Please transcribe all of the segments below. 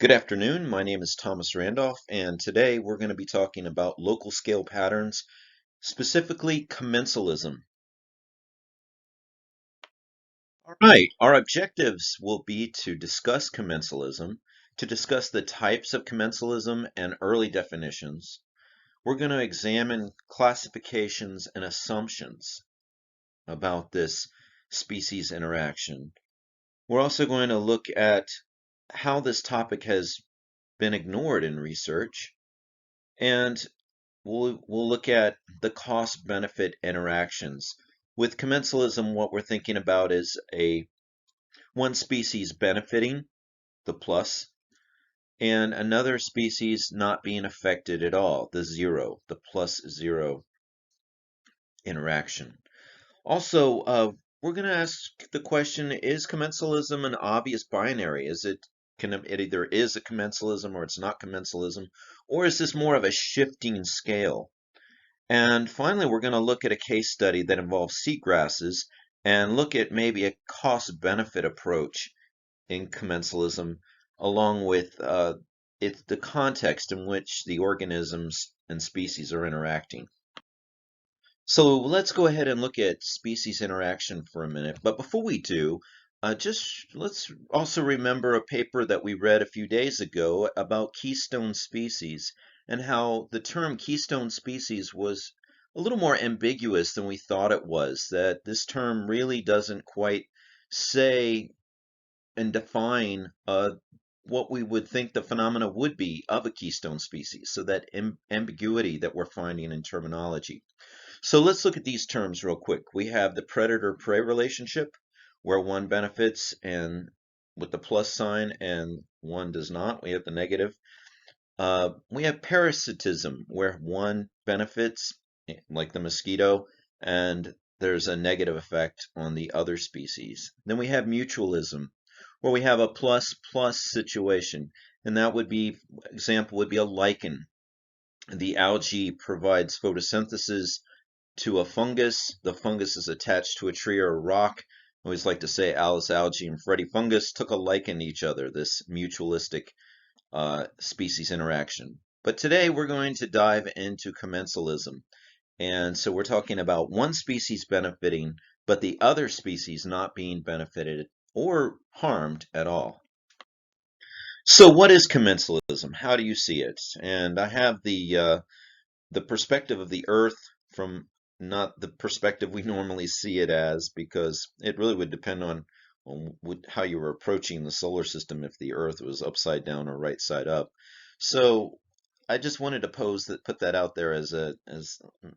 Good afternoon. My name is Thomas Randolph, and today we're going to be talking about local scale patterns, specifically commensalism. All right, our objectives will be to discuss commensalism, to discuss the types of commensalism and early definitions. We're going to examine classifications and assumptions about this species interaction. We're also going to look at how this topic has been ignored in research, and we'll look at the cost benefit interactions. With commensalism, what we're thinking about is one species benefiting, the plus, and another species not being affected at all, the zero, the plus zero interaction. Also, we're going to ask the question, is commensalism an obvious binary? It either is a commensalism or it's not commensalism, or is this more of a shifting scale? And finally, we're going to look at a case study that involves seagrasses and look at maybe a cost-benefit approach in commensalism, along with the context in which the organisms and species are interacting. So let's go ahead and look at species interaction for a minute. But before we do, let's also remember a paper that we read a few days ago about keystone species and how the term keystone species was a little more ambiguous than we thought it was, that this term really doesn't quite say and define what we would think the phenomena would be of a keystone species. So that ambiguity that we're finding in terminology. So let's look at these terms real quick. We have the predator-prey relationship, where one benefits and with the plus sign and one does not. We have the negative. We have parasitism, where one benefits, like the mosquito, and there's a negative effect on the other species. Then we have mutualism, where we have a plus-plus situation, and that would be, example would be a lichen. The algae provides photosynthesis to a fungus. The fungus is attached to a tree or a rock. I always like to say Alice algae and Freddy fungus took a liking to each other, this mutualistic species interaction. But today we're going to dive into commensalism. And so we're talking about one species benefiting, but the other species not being benefited or harmed at all. So what is commensalism? How do you see it? And I have the perspective of the Earth from not the perspective we normally see it as, because it really would depend on how you were approaching the solar system if the Earth was upside down or right side up. So I just wanted to put that out there as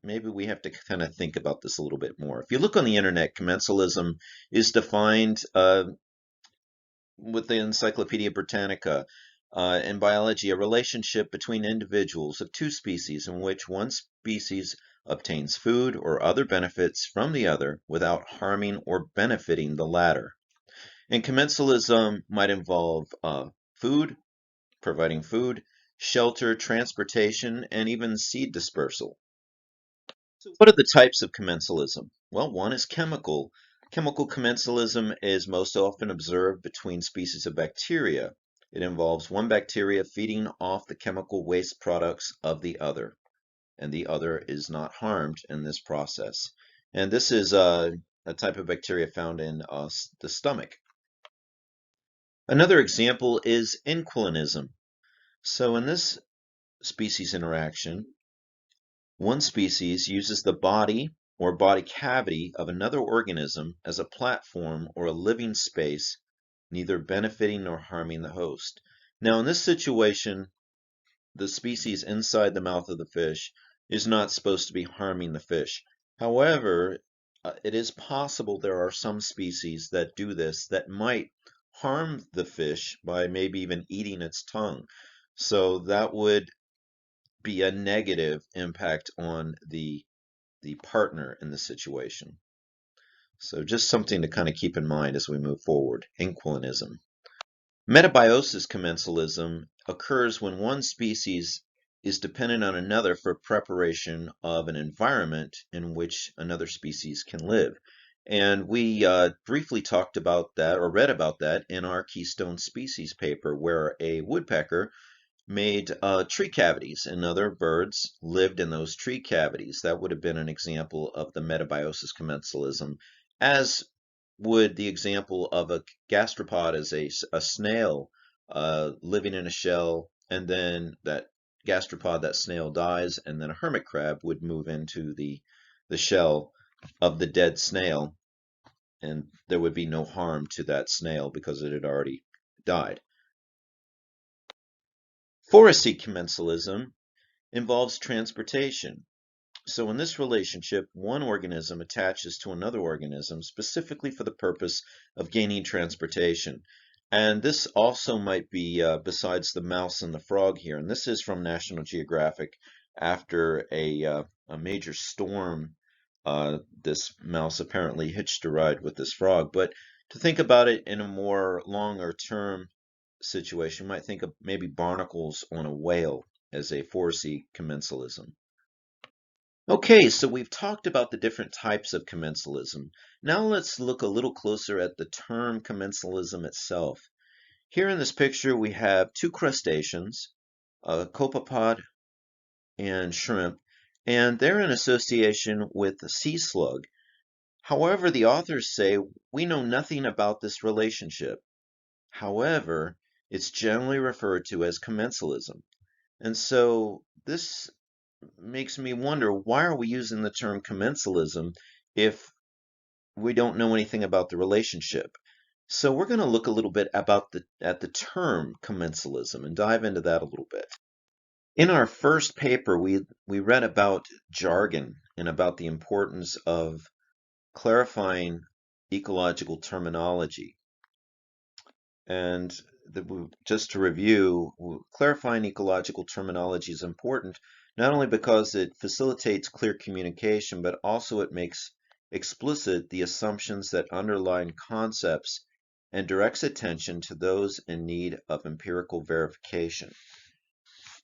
maybe we have to kind of think about this a little bit more. If you look on the internet, commensalism is defined with the Encyclopedia Britannica. In biology, a relationship between individuals of two species in which one species obtains food or other benefits from the other without harming or benefiting the latter. And commensalism might involve food, providing food, shelter, transportation, and even seed dispersal. So what are the types of commensalism? Well, one is chemical. Chemical commensalism is most often observed between species of bacteria. It involves one bacteria feeding off the chemical waste products of the other, and the other is not harmed in this process. And this is a type of bacteria found in the stomach. Another example is inquilism. So in this species interaction, one species uses the body or body cavity of another organism as a platform or a living space, neither benefiting nor harming the host. Now, in this situation, the species inside the mouth of the fish is not supposed to be harming the fish. However, it is possible there are some species that do this that might harm the fish by maybe even eating its tongue. So that would be a negative impact on the partner in the situation. So just something to kind of keep in mind as we move forward. Inquilism. Metabiosis commensalism occurs when one species is dependent on another for preparation of an environment in which another species can live. And we briefly talked about that or read about that in our Keystone Species paper, where a woodpecker made tree cavities, and other birds lived in those tree cavities. That would have been an example of the metabiosis commensalism, as would the example of a gastropod as a snail living in a shell, and then that gastropod, that snail dies, and then a hermit crab would move into the shell of the dead snail, and there would be no harm to that snail because it had already died. Foresty commensalism involves transportation. So in this relationship, one organism attaches to another organism specifically for the purpose of gaining transportation. And this also might be besides the mouse and the frog here. And this is from National Geographic after a major storm. This mouse apparently hitched a ride with this frog. But to think about it in a more longer term situation, you might think of maybe barnacles on a whale as a foresty commensalism. Okay, so we've talked about the different types of commensalism. Now let's look a little closer at the term commensalism itself. Here in this picture we have two crustaceans, a copepod and shrimp, and they're in association with the sea slug. However, the authors say we know nothing about this relationship. However, it's generally referred to as commensalism. And so this makes me wonder, why are we using the term commensalism if we don't know anything about the relationship? So we're going to look a little bit about at the term commensalism and dive into that a little bit. In our first paper, we read about jargon and about the importance of clarifying ecological terminology. And just to review, clarifying ecological terminology is important not only because it facilitates clear communication, but also it makes explicit the assumptions that underlie concepts and directs attention to those in need of empirical verification.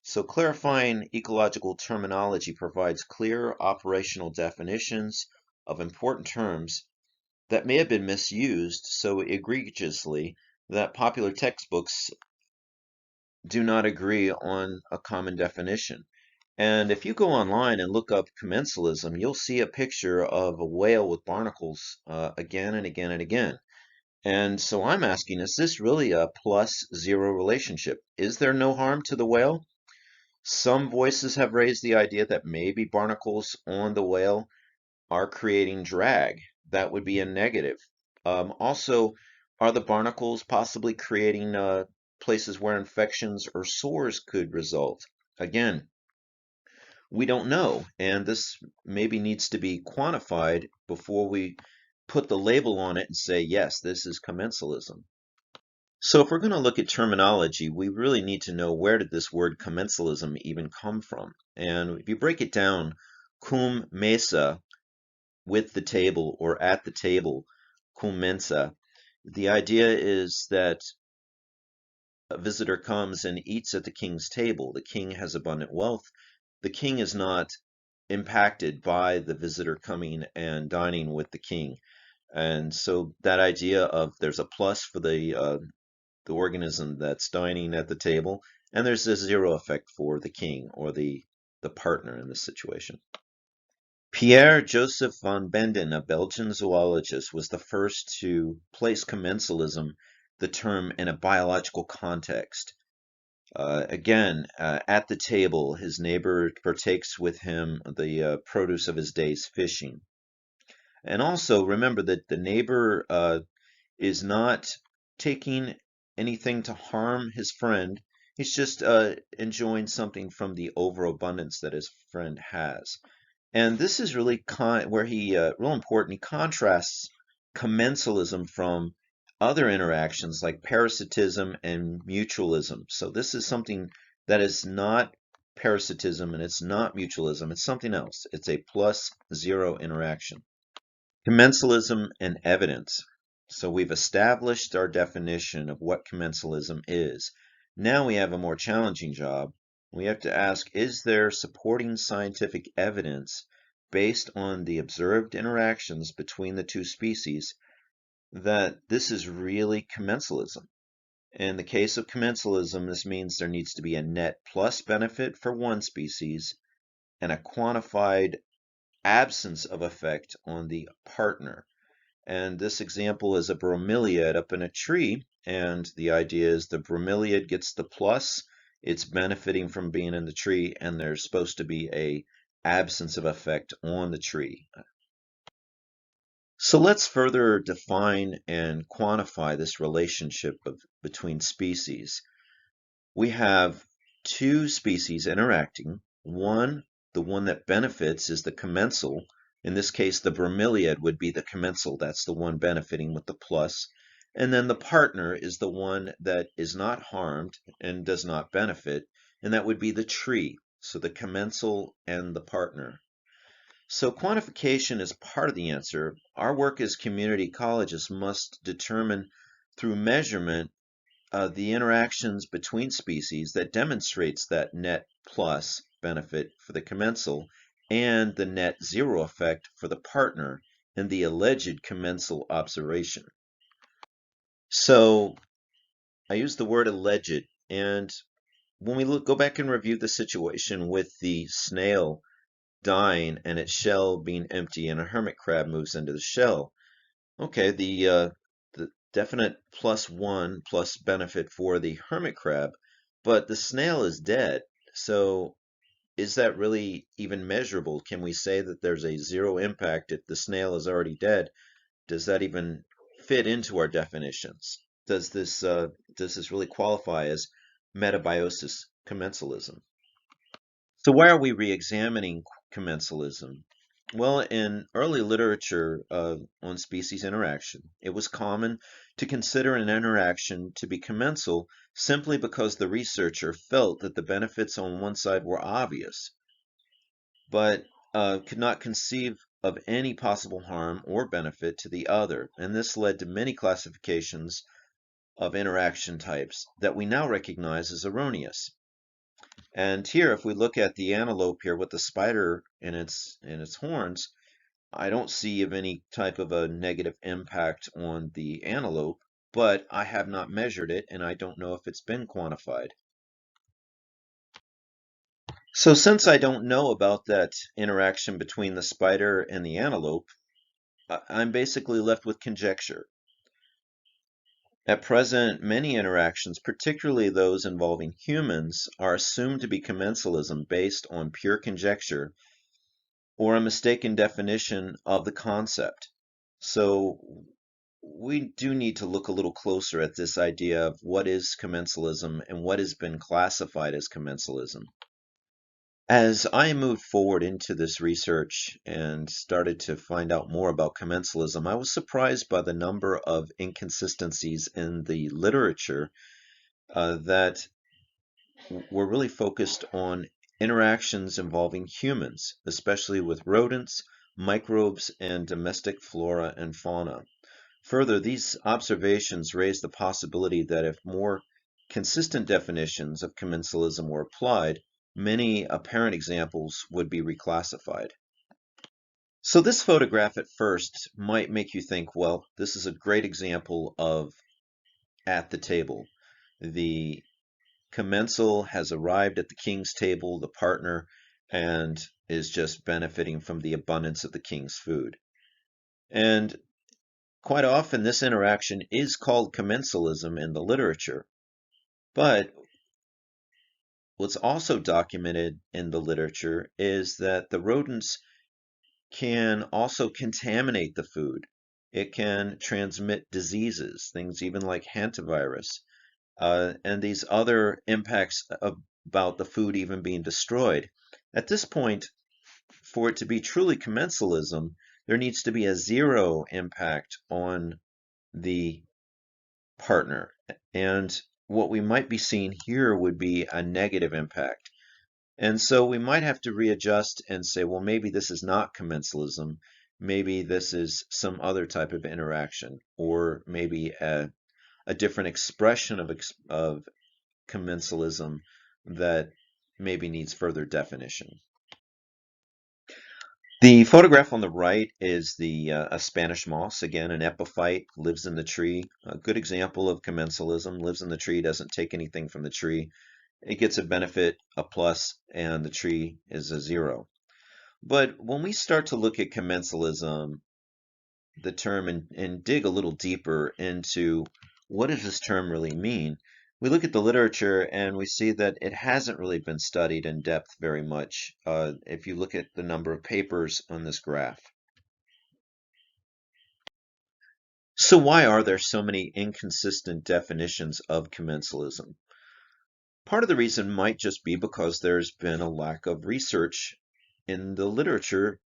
So clarifying ecological terminology provides clear operational definitions of important terms that may have been misused so egregiously that popular textbooks do not agree on a common definition. And if you go online and look up commensalism, you'll see a picture of a whale with barnacles again and again and again. And so I'm asking, is this really a plus-zero relationship? Is there no harm to the whale? Some voices have raised the idea that maybe barnacles on the whale are creating drag. That would be a negative. Also, are the barnacles possibly creating places where infections or sores could result? Again, we don't know, and this maybe needs to be quantified before we put the label on it and say, yes, this is commensalism. So if we're going to look at terminology, we really need to know, where did this word commensalism even come from? And if you break it down, cum mesa, with the table or at the table, cum mensa, the idea is that a visitor comes and eats at the king's table. The king has abundant wealth. The king is not impacted by the visitor coming and dining with the king. And so that idea of there's a plus for the organism that's dining at the table, and there's a zero effect for the king or the partner in this situation. Pierre Joseph van Benden, a Belgian zoologist, was the first to place commensalism, the term, in a biological context. Again, at the table, his neighbor partakes with him the produce of his day's fishing. And also remember that the neighbor is not taking anything to harm his friend. He's just enjoying something from the overabundance that his friend has. And this is really where he real important. He contrasts commensalism from other interactions like parasitism and mutualism. So this is something that is not parasitism and it's not mutualism. It's something else. It's a plus-zero interaction. Commensalism and evidence. So we've established our definition of what commensalism is. Now we have a more challenging job. We have to ask, is there supporting scientific evidence based on the observed interactions between the two species that this is really commensalism. In the case of commensalism, this means there needs to be a net plus benefit for one species and a quantified absence of effect on the partner. And this example is a bromeliad up in a tree, and the idea is the bromeliad gets the plus, it's benefiting from being in the tree, and there's supposed to be a absence of effect on the tree. So let's further define and quantify this relationship between species. We have two species interacting. One, the one that benefits is the commensal. In this case, the bromeliad would be the commensal. That's the one benefiting with the plus. And then the partner is the one that is not harmed and does not benefit, and that would be the tree. So the commensal and the partner. So quantification is part of the answer. Our work as community ecologists must determine through measurement the interactions between species that demonstrates that net plus benefit for the commensal and the net zero effect for the partner in the alleged commensal observation. So I use the word alleged, and when we go back and review the situation with the snail dying and its shell being empty and a hermit crab moves into the shell. Okay, the definite +1 plus benefit for the hermit crab, but the snail is dead. So is that really even measurable? Can we say that there's a zero impact if the snail is already dead? Does that even fit into our definitions? Does this really qualify as metabiosis commensalism? So why are we re-examining commensalism? Well, in early literature on species interaction, it was common to consider an interaction to be commensal simply because the researcher felt that the benefits on one side were obvious, but could not conceive of any possible harm or benefit to the other. And this led to many classifications of interaction types that we now recognize as erroneous. And here, if we look at the antelope here with the spider in its horns, I don't see of any type of a negative impact on the antelope, but I have not measured it and I don't know if it's been quantified. So since I don't know about that interaction between the spider and the antelope, I'm basically left with conjecture. At present, many interactions, particularly those involving humans, are assumed to be commensalism based on pure conjecture or a mistaken definition of the concept. So we do need to look a little closer at this idea of what is commensalism and what has been classified as commensalism. As I moved forward into this research and started to find out more about commensalism, I was surprised by the number of inconsistencies in the literature that were really focused on interactions involving humans, especially with rodents, microbes, and domestic flora and fauna. Further, these observations raise the possibility that if more consistent definitions of commensalism were applied, many apparent examples would be reclassified. So this photograph at first might make you think, well, this is a great example of at the table. The commensal has arrived at the king's table, the partner, and is just benefiting from the abundance of the king's food. And quite often this interaction is called commensalism in the literature, but what's also documented in the literature is that the rodents can also contaminate the food. It can transmit diseases, things even like hantavirus, and these other impacts about the food even being destroyed. At this point, for it to be truly commensalism, there needs to be a zero impact on the partner. And what we might be seeing here would be a negative impact. And so we might have to readjust and say, well, maybe this is not commensalism. Maybe this is some other type of interaction, or maybe a different expression of commensalism that maybe needs further definition. The photograph on the right is a Spanish moss, again, an epiphyte, lives in the tree. A good example of commensalism, lives in the tree, doesn't take anything from the tree. It gets a benefit, a plus, and the tree is a zero. But when we start to look at commensalism, the term, and dig a little deeper into what does this term really mean, we look at the literature and we see that it hasn't really been studied in depth very much if you look at the number of papers on this graph. So why are there so many inconsistent definitions of commensalism? Part of the reason might just be because there's been a lack of research in the literature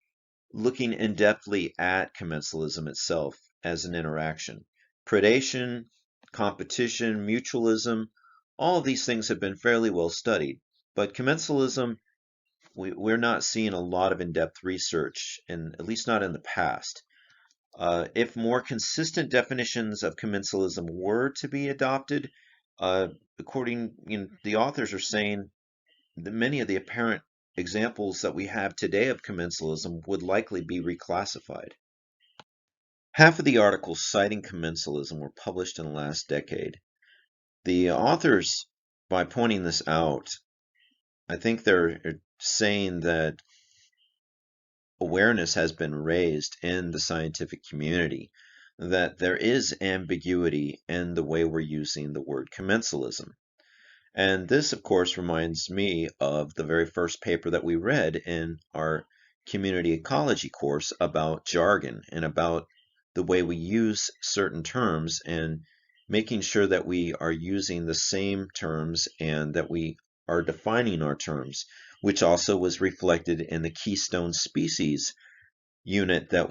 looking in-depthly at commensalism itself as an interaction. Predation, competition, mutualism, all of these things have been fairly well studied, but commensalism, we're not seeing a lot of in-depth research, at least not in the past. If more consistent definitions of commensalism were to be adopted, according, the authors are saying that many of the apparent examples that we have today of commensalism would likely be reclassified. Half of the articles citing commensalism were published in the last decade. The authors, by pointing this out, I think they're saying that awareness has been raised in the scientific community that there is ambiguity in the way we're using the word commensalism. And this, of course, reminds me of the very first paper that we read in our community ecology course about jargon and about the way we use certain terms and making sure that we are using the same terms and that we are defining our terms, which also was reflected in the keystone species unit that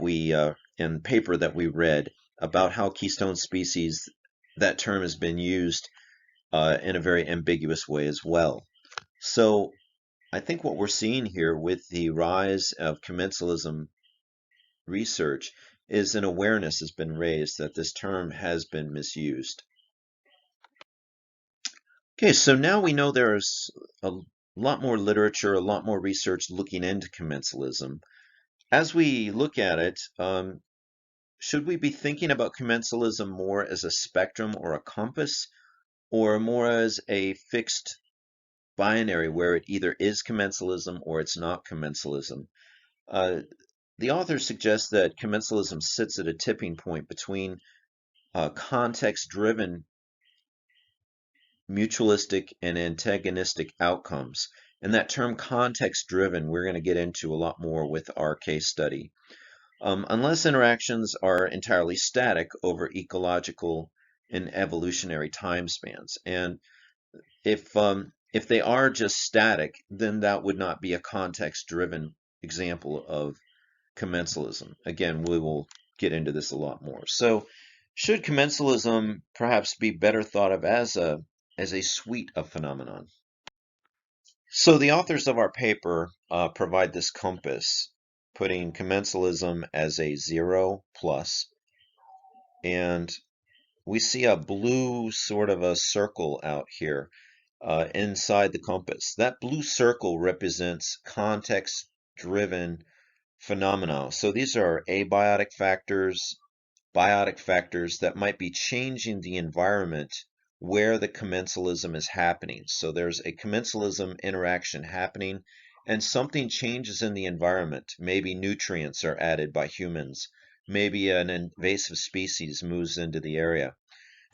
in paper that we read about how keystone species, that term has been used in a very ambiguous way as well. So I think what we're seeing here with the rise of commensalism research is an awareness has been raised that this term has been misused. Okay, so now we know there's a lot more literature, a lot more research looking into commensalism. As we look at it, should we be thinking about commensalism more as a spectrum or a compass, or more as a fixed binary where it either is commensalism or it's not commensalism? The author suggests that commensalism sits at a tipping point between context-driven mutualistic and antagonistic outcomes. And that term context-driven, we're going to get into a lot more with our case study. Unless interactions are entirely static over ecological and evolutionary time spans. And if they are just static, then that would not be a context-driven example of commensalism. Again, we will get into this a lot more. So, should commensalism perhaps be better thought of as a suite of phenomenon? So the authors of our paper provide this compass, putting commensalism as a 0 plus, and we see a blue sort of a circle out here inside the compass. That blue circle represents context-driven phenomena. So these are abiotic factors, biotic factors that might be changing the environment where the commensalism is happening. So there's a commensalism interaction happening and something changes in the environment. Maybe nutrients are added by humans. Maybe an invasive species moves into the area.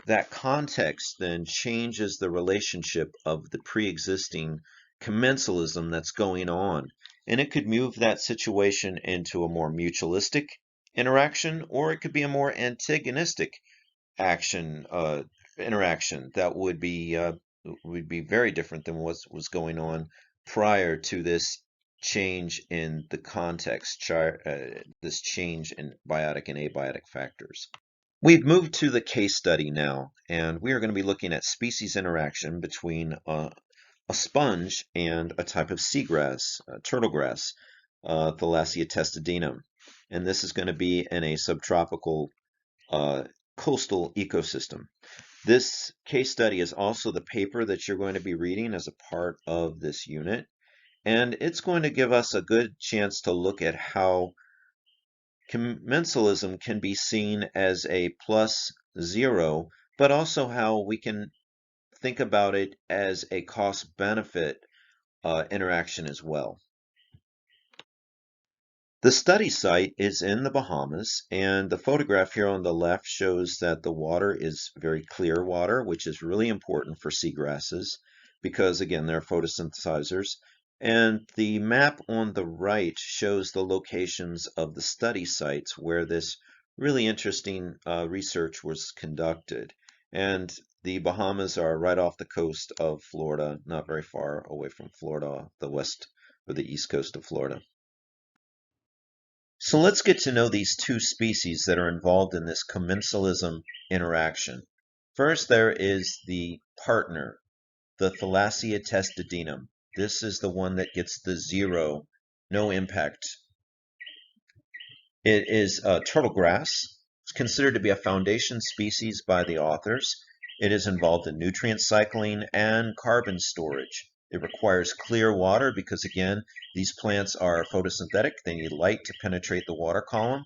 That context then changes the relationship of the pre-existing commensalism that's going on. And it could move that situation into a more mutualistic interaction, or it could be a more antagonistic action interaction that would be very different than what was going on prior to this change in the context, this change in biotic and abiotic factors. We've moved to the case study now, and we are going to be looking at species interaction between a sponge and a type of seagrass, turtle grass, Thalassia testudinum. And this is going to be in a subtropical coastal ecosystem. This case study is also the paper that you're going to be reading as a part of this unit. And it's going to give us a good chance to look at how commensalism can be seen as a plus zero, but also how we can think about it as a cost-benefit interaction as well. The study site is in the Bahamas, and the photograph here on the left shows that the water is very clear water, which is really important for seagrasses because, again, they're photosynthesizers. And the map on the right shows the locations of the study sites where this really interesting research was conducted. And the Bahamas are right off the coast of Florida, not very far away from Florida, the west or the east coast of Florida. So let's get to know these two species that are involved in this commensalism interaction. First, there is the partner, the Thalassia testudinum. This is the one that gets the zero, no impact. It is turtle grass. It's considered to be a foundation species by the authors. It is involved in nutrient cycling and carbon storage. It requires clear water because, again, these plants are photosynthetic. They need light to penetrate the water column.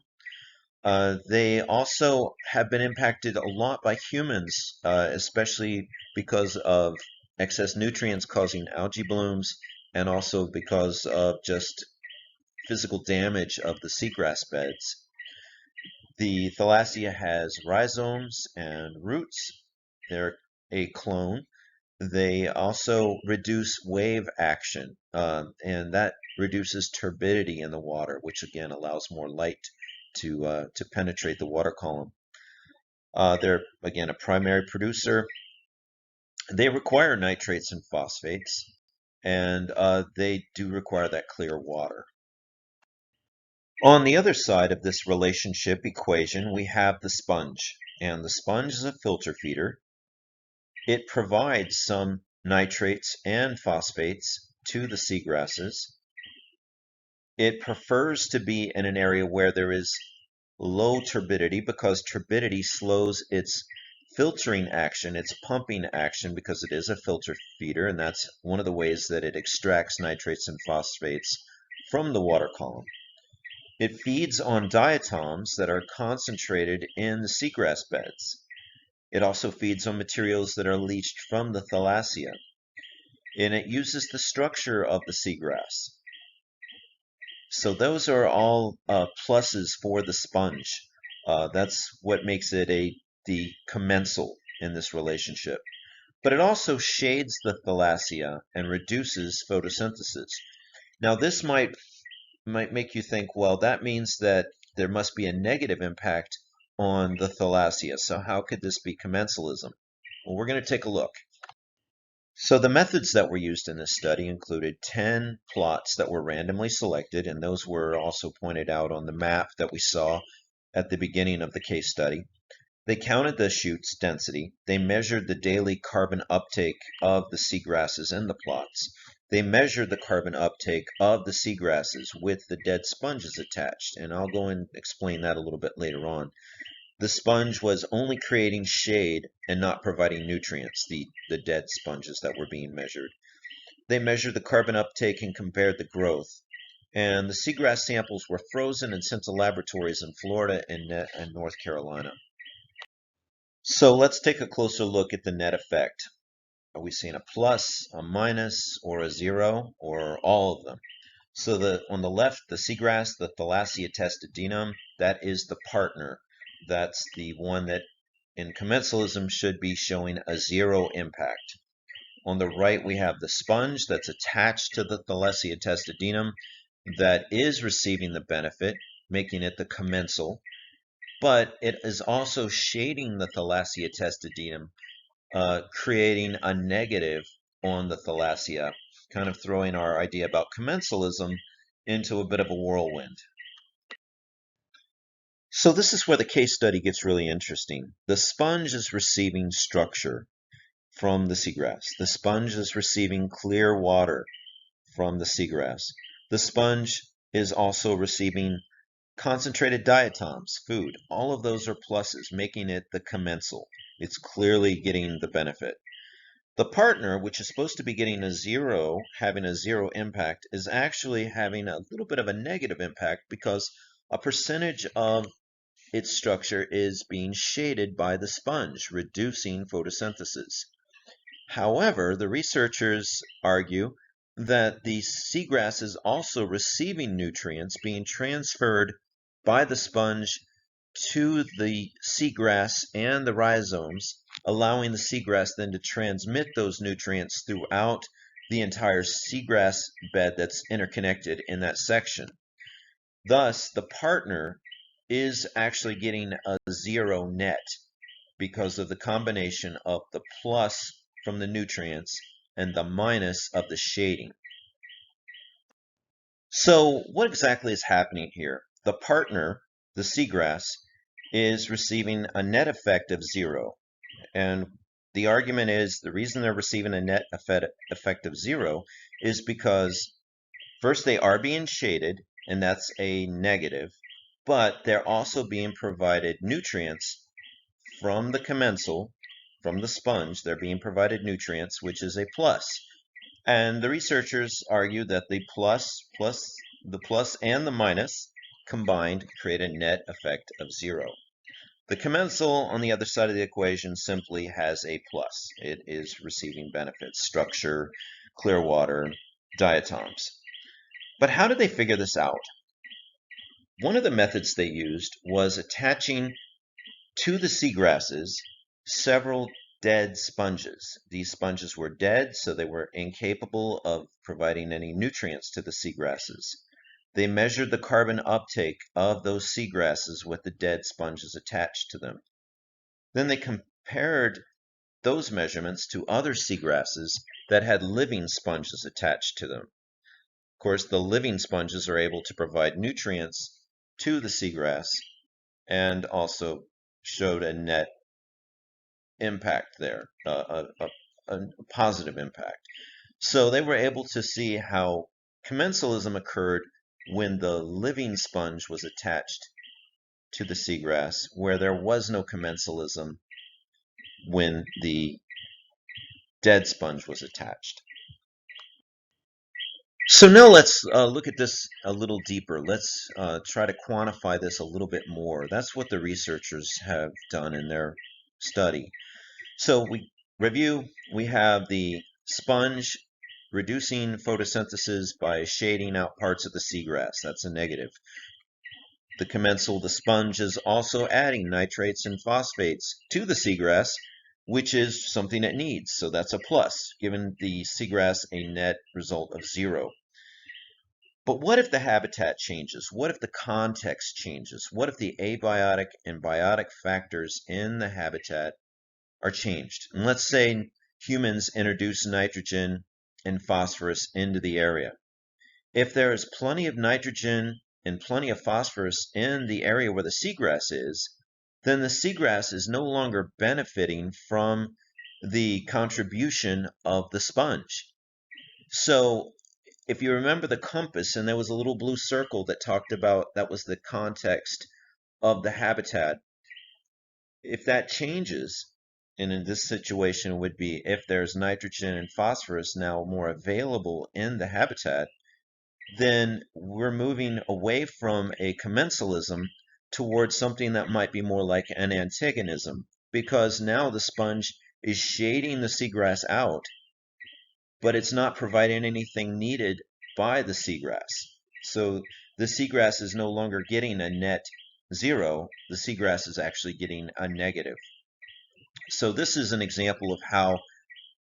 They also have been impacted a lot by humans, especially because of excess nutrients causing algae blooms and also because of just physical damage of the seagrass beds. The Thalassia has rhizomes and roots. They're a clone. They also reduce wave action, and that reduces turbidity in the water, which again allows more light to penetrate the water column. They're again a primary producer. They require nitrates and phosphates, and they do require that clear water. On the other side of this relationship equation, we have the sponge, and the sponge is a filter feeder. It provides some nitrates and phosphates to the seagrasses. It prefers to be in an area where there is low turbidity because turbidity slows its filtering action, its pumping action, because it is a filter feeder, and that's one of the ways that it extracts nitrates and phosphates from the water column. It feeds on diatoms that are concentrated in the seagrass beds. It also feeds on materials that are leached from the Thalassia, and it uses the structure of the seagrass. So those are all pluses for the sponge. That's what makes it the commensal in this relationship. But it also shades the Thalassia and reduces photosynthesis. Now this might make you think, well, that means that there must be a negative impact on the Thalassia. So how could this be commensalism? Well, we're going to take a look. So the methods that were used in this study included 10 plots that were randomly selected, and those were also pointed out on the map that we saw at the beginning of the case study. They counted the shoot's density. They measured the daily carbon uptake of the seagrasses in the plots. They measured the carbon uptake of the seagrasses with the dead sponges attached, and I'll go and explain that a little bit later on. The sponge was only creating shade and not providing nutrients, the dead sponges that were being measured. They measured the carbon uptake and compared the growth. And the seagrass samples were frozen and sent to laboratories in Florida and North Carolina. So let's take a closer look at the net effect. Are we seeing a plus, a minus, or a zero, or all of them? So on the left, the seagrass, the Thalassia testudinum, that is the partner. That's the one that in commensalism should be showing a zero impact. On the right, we have the sponge that's attached to the Thalassia testudinum that is receiving the benefit, making it the commensal, but it is also shading the Thalassia testudinum, creating a negative on the Thalassia, kind of throwing our idea about commensalism into a bit of a whirlwind. So this is where the case study gets really interesting. The sponge is receiving structure from the seagrass. The sponge is receiving clear water from the seagrass. The sponge is also receiving concentrated diatoms, food. All of those are pluses, making it the commensal. It's clearly getting the benefit. The partner, which is supposed to be getting a zero, having a zero impact, is actually having a little bit of a negative impact because a percentage of its structure is being shaded by the sponge, reducing photosynthesis. However, the researchers argue that the seagrass is also receiving nutrients being transferred by the sponge to the seagrass and the rhizomes, allowing the seagrass then to transmit those nutrients throughout the entire seagrass bed that's interconnected in that section. Thus, the partner is actually getting a zero net because of the combination of the plus from the nutrients and the minus of the shading. So what exactly is happening here? The partner, the seagrass, is receiving a net effect of zero. And the argument is the reason they're receiving a net effect of zero is because first they are being shaded, and that's a negative, but they're also being provided nutrients from the commensal, from the sponge. They're being provided nutrients, which is a plus. And the researchers argue that the plus and the minus combined create a net effect of zero. The commensal on the other side of the equation simply has a plus. It is receiving benefits, structure, clear water, diatoms. But how did they figure this out? One of the methods they used was attaching to the seagrasses several dead sponges. These sponges were dead, so they were incapable of providing any nutrients to the seagrasses. They measured the carbon uptake of those seagrasses with the dead sponges attached to them. Then they compared those measurements to other seagrasses that had living sponges attached to them. Of course, the living sponges are able to provide nutrients to the seagrass and also showed a net impact there, a positive impact. So they were able to see how commensalism occurred when the living sponge was attached to the seagrass, where there was no commensalism when the dead sponge was attached. So now let's look at this a little deeper. Let's try to quantify this a little bit more. That's what the researchers have done in their study. So we review, we have the sponge reducing photosynthesis by shading out parts of the seagrass. That's a negative. The commensal, the sponge, is also adding nitrates and phosphates to the seagrass, which is something it needs. So that's a plus, giving the seagrass a net result of zero. But what if the habitat changes? What if the context changes? What if the abiotic and biotic factors in the habitat are changed? And let's say humans introduce nitrogen and phosphorus into the area. If there is plenty of nitrogen and plenty of phosphorus in the area where the seagrass is, then the seagrass is no longer benefiting from the contribution of the sponge. So if you remember the compass, and there was a little blue circle that talked about that was the context of the habitat. If that changes, and in this situation would be if there's nitrogen and phosphorus now more available in the habitat, then we're moving away from a commensalism towards something that might be more like an antagonism, because now the sponge is shading the seagrass out, but it's not providing anything needed by the seagrass. So the seagrass is no longer getting a net zero, the seagrass is actually getting a negative. So this is an example of how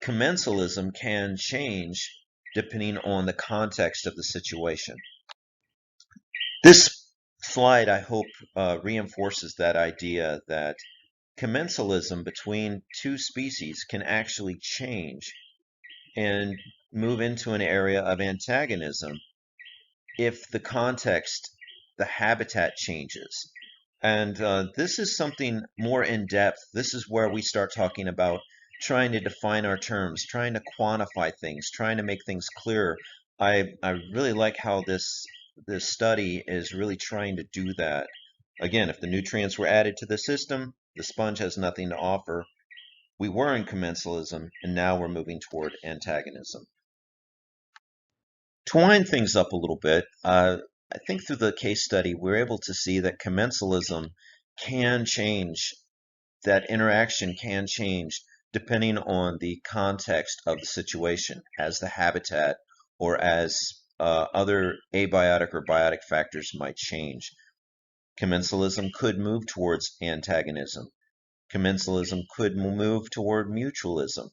commensalism can change depending on the context of the situation. This slide, I hope, reinforces that idea that commensalism between two species can actually change and move into an area of antagonism if the context, the habitat changes. And this is something more in depth. This is where we start talking about trying to define our terms, trying to quantify things, trying to make things clearer. I really like how this study is really trying to do that. Again, if the nutrients were added to the system, the sponge has nothing to offer. We were in commensalism, and now we're moving toward antagonism. To wind things up a little bit, I think through the case study, we're able to see that commensalism can change, that interaction can change depending on the context of the situation, as the habitat or as other abiotic or biotic factors might change. Commensalism could move towards antagonism. Commensalism could move toward mutualism.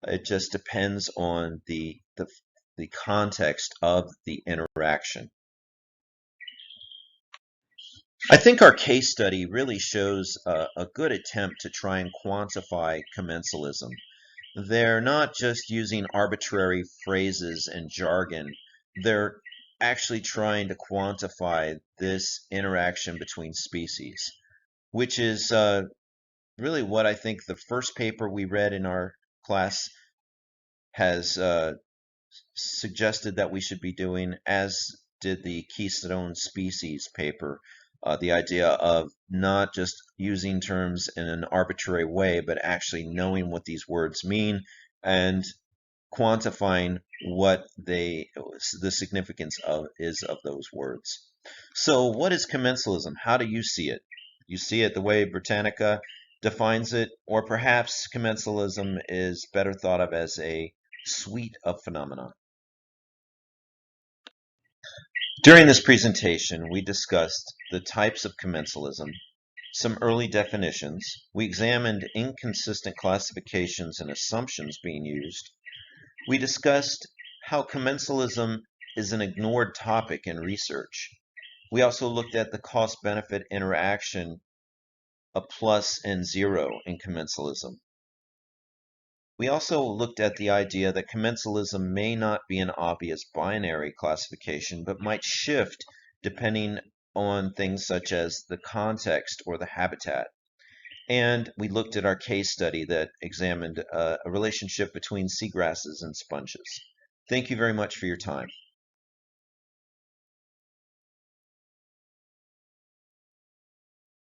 It just depends on the context of the interaction. I think our case study really shows a good attempt to try and quantify commensalism. They're not just using arbitrary phrases and jargon. They're actually trying to quantify this interaction between species, which is really what I think the first paper we read in our class has suggested that we should be doing, as did the Keystone Species paper. The idea of not just using terms in an arbitrary way, but actually knowing what these words mean and quantifying what the significance of those words. So, what is commensalism? How do you see it? You see it the way Britannica defines it, or perhaps commensalism is better thought of as a suite of phenomena. During this presentation, we discussed the types of commensalism, some early definitions. We examined inconsistent classifications and assumptions being used. We discussed how commensalism is an ignored topic in research. We also looked at the cost-benefit interaction, a plus and zero in commensalism. We also looked at the idea that commensalism may not be an obvious binary classification, but might shift depending on things such as the context or the habitat. And we looked at our case study that examined a relationship between seagrasses and sponges. Thank you very much for your time.